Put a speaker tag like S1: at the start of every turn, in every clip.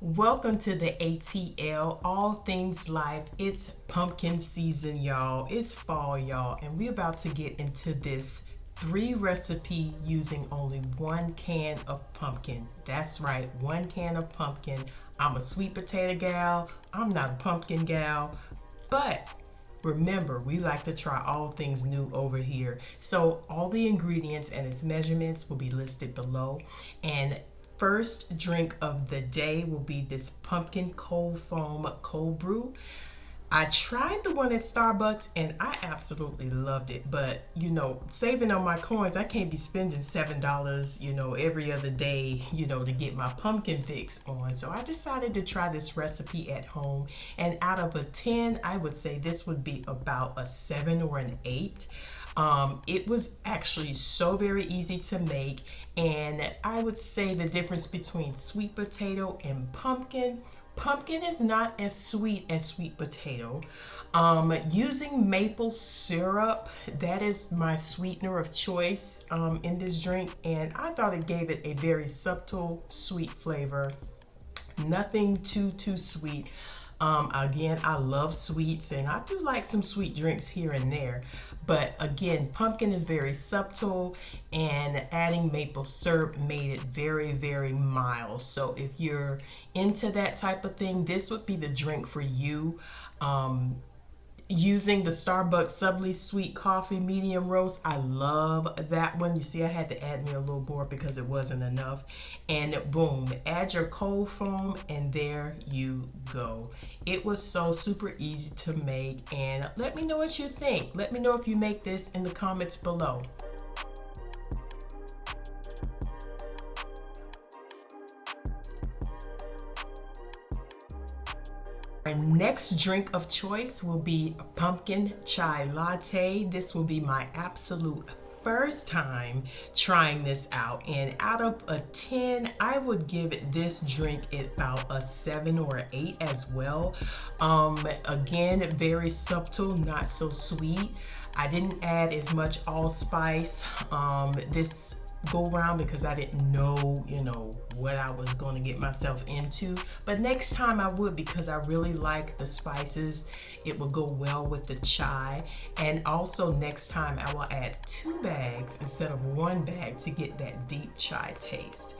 S1: Welcome to the ATL, All Things Life. It's pumpkin season, y'all. It's fall, y'all, and we're about to get into this 3 recipe using only 1 can of pumpkin. That's right, 1 can of pumpkin. I'm a sweet potato gal. I'm not a pumpkin gal, but remember, we like to try all things new over here. So all the ingredients and its measurements will be listed below. And first drink of the day will be this pumpkin cold foam cold brew. I tried the one at Starbucks and I absolutely loved it, but saving on my coins, I can't be spending $7, every other day, to get my pumpkin fix on. So I decided to try this recipe at home, and out of a 10, I would say this would be about a 7 or an 8. It was actually so very easy to make, and I would say the difference between sweet potato and pumpkin is not as sweet as sweet potato. Using maple syrup, that is my sweetener of choice in this drink, and I thought it gave it a very subtle sweet flavor. Nothing too sweet. Again, I love sweets and I do like some sweet drinks here and there. But again, pumpkin is very subtle, and adding maple syrup made it very mild. So if you're into that type of thing, this would be the drink for you. Using the Starbucks Subtly Sweet Coffee Medium Roast, I love that one. You see, I had to add me a little more because it wasn't enough. And boom, add your cold foam, and there you go. It was so super easy to make, and let me know what you think. Let me know if you make this in the comments below. Our next drink of choice will be a pumpkin chai latte. This will be my absolute first time trying this out, and out of a 10, I would give this drink about a 7 or an 8 as well. Again, very subtle, not so sweet. I didn't add as much allspice this go around because I didn't know, what I was going to get myself into. But next time I would, because I really like the spices. It will go well with the chai. And also next time I will add 2 bags instead of 1 bag to get that deep chai taste.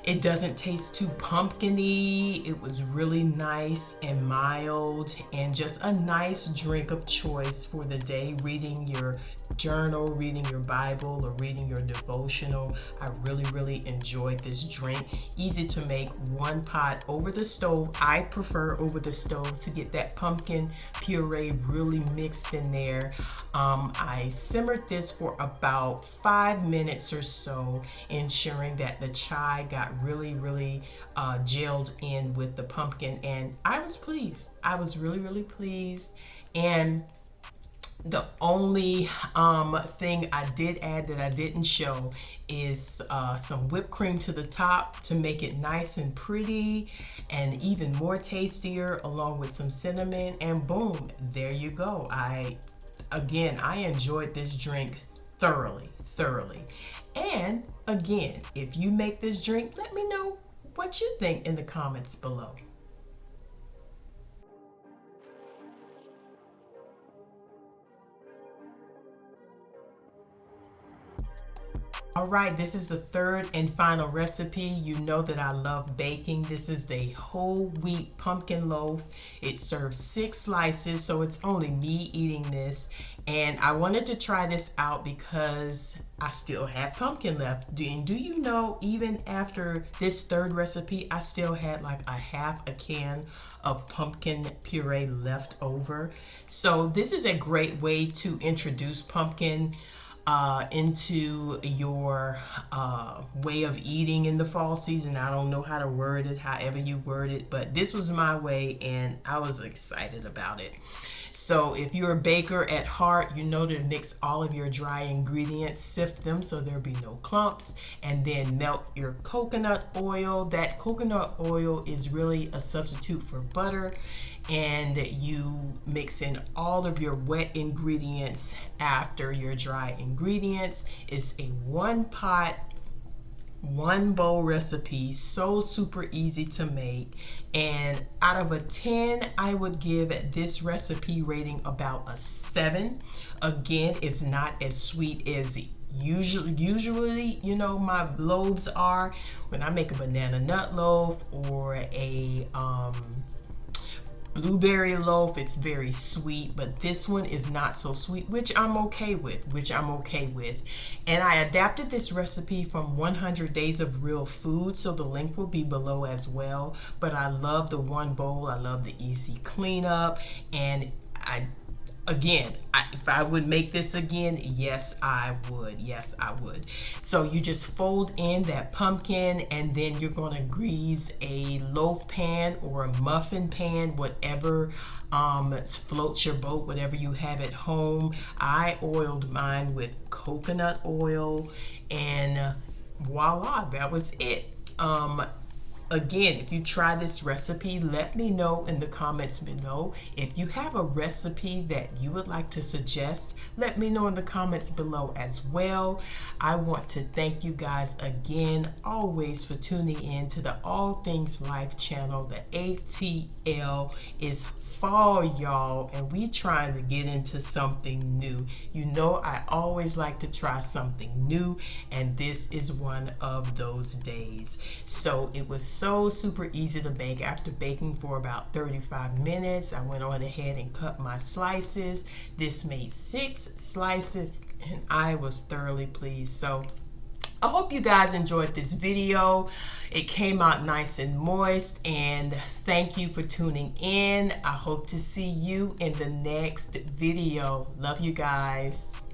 S1: It doesn't taste too pumpkin-y. It was really nice and mild, and just a nice drink of choice for the day. Reading your journal, reading your Bible, or reading your devotional. I really enjoyed this drink. Easy to make, 1 pot over the stove. I prefer over the stove to get that pumpkin puree really mixed in there. I simmered this for about 5 minutes or so, ensuring that the chai got really gelled in with the pumpkin, and I was pleased. I was really pleased. And the only thing I did add that I didn't show is some whipped cream to the top to make it nice and pretty and even more tastier, along with some cinnamon, and boom, there you go. I enjoyed this drink thoroughly. And again, if you make this drink, let me know what you think in the comments below. All right, this is the third and final recipe. You know that I love baking. This is the whole wheat pumpkin loaf. It serves 6 slices, so it's only me eating this. And I wanted to try this out because I still had pumpkin left. And do you know, even after this third recipe, I still had like a half a can of pumpkin puree left over. So this is a great way to introduce pumpkin into your way of eating in the fall season. I don't know how to word it, however you word it, but this was my way, and I was excited about it. So if you're a baker at heart, you know to mix all of your dry ingredients, sift them so there'll be no clumps, and then melt your coconut oil. That coconut oil is really a substitute for butter, and you mix in all of your wet ingredients after your dry ingredients. It's a 1 pot one bowl recipe, so super easy to make, and out of a 10 I would give this recipe rating about a 7. Again, it's not as sweet as usually my loaves are. When I make a banana nut loaf or a blueberry loaf, it's very sweet, but this one is not so sweet, which I'm okay with, And I adapted this recipe from 100 Days of Real Food, so the link will be below as well. But I love the one bowl, I love the easy cleanup, and if I would make this again, yes, I would. So you just fold in that pumpkin, and then you're going to grease a loaf pan or a muffin pan, whatever floats your boat, whatever you have at home. I oiled mine with coconut oil, and voila, that was it. Again, if you try this recipe, let me know in the comments below. If you have a recipe that you would like to suggest, let me know in the comments below as well. I want to thank you guys again, always, for tuning in to the All Things Life channel. The ATL is fall, y'all, and we trying to get into something new. I always like to try something new, and this is one of those days. So it was so super easy to bake. After baking for about 35 minutes, I went on ahead and cut my slices. This made 6 slices, and I was thoroughly pleased. So I hope you guys enjoyed this video. It came out nice and moist, and thank you for tuning in. I hope to see you in the next video. Love you guys.